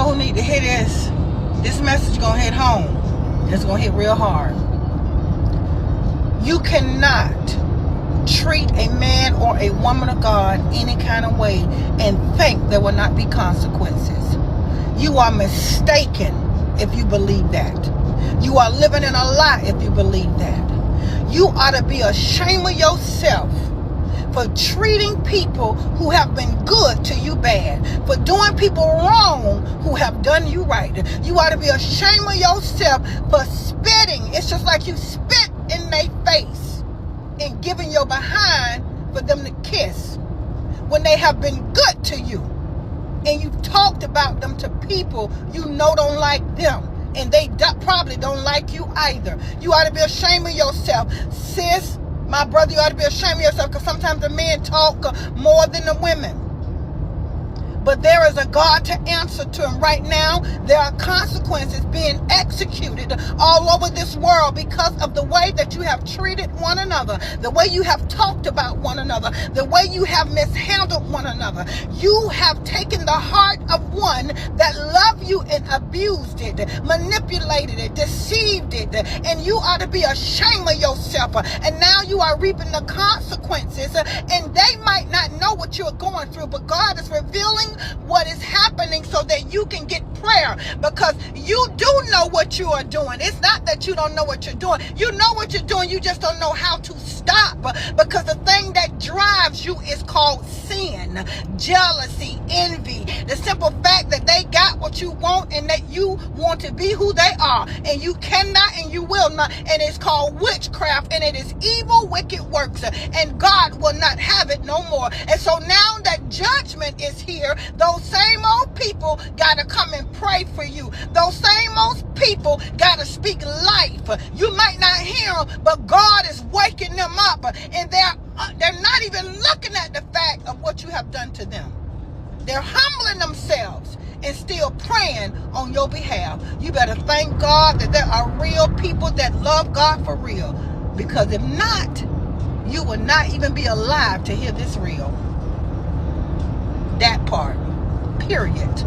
know who need to hear this. This message gonna hit home. It's gonna hit real hard. You cannot treat a man or a woman of God any kind of way and think there will not be consequences. You are mistaken if you believe that. You are living in a lie if you believe that. You ought to be ashamed of yourself for treating people who have been good to you bad, for doing people wrong who have done you right. You ought to be ashamed of yourself for spitting. It's just like you spit in their face and giving your behind for them to kiss when they have been good to you. And you've talked about them to people you know don't like them. And they probably don't like you either. You ought to be ashamed of yourself. Sis, my brother, you ought to be ashamed of yourself, because sometimes the men talk more than the women. But there is a God to answer to him right now. There are consequences being executed all over this world because of the way that you have treated one another, the way you have talked about one another, the way you have mishandled one another. You have taken the heart of one that loved you and abused it, manipulated it, deceived it, and you ought to be ashamed of yourself. And now you are reaping the consequences, and they might not know what you're going through, but God is revealing what is happening so that you can get prayer, because you do know what you are doing. It's not that you don't know what you're doing. You know what you're doing. You just don't know how to stop, because the thing that drives you is called sin, jealousy, envy. The simple fact that they got what you want and that you want to be who they are, and you cannot and you will not, and it's called witchcraft, and it is evil, wicked works, and God will not have it no more. And so now that judgment is here, those same old people got to come and pray for you. Those same old people got to speak life. You might not hear them, but God is waking them up, and they're not even looking at the fact of what you have done to them. They're humbling themselves and still praying on your behalf. You better thank God that there are real people that love God for real, because if not, you will not even be alive to hear this real. That part. Period.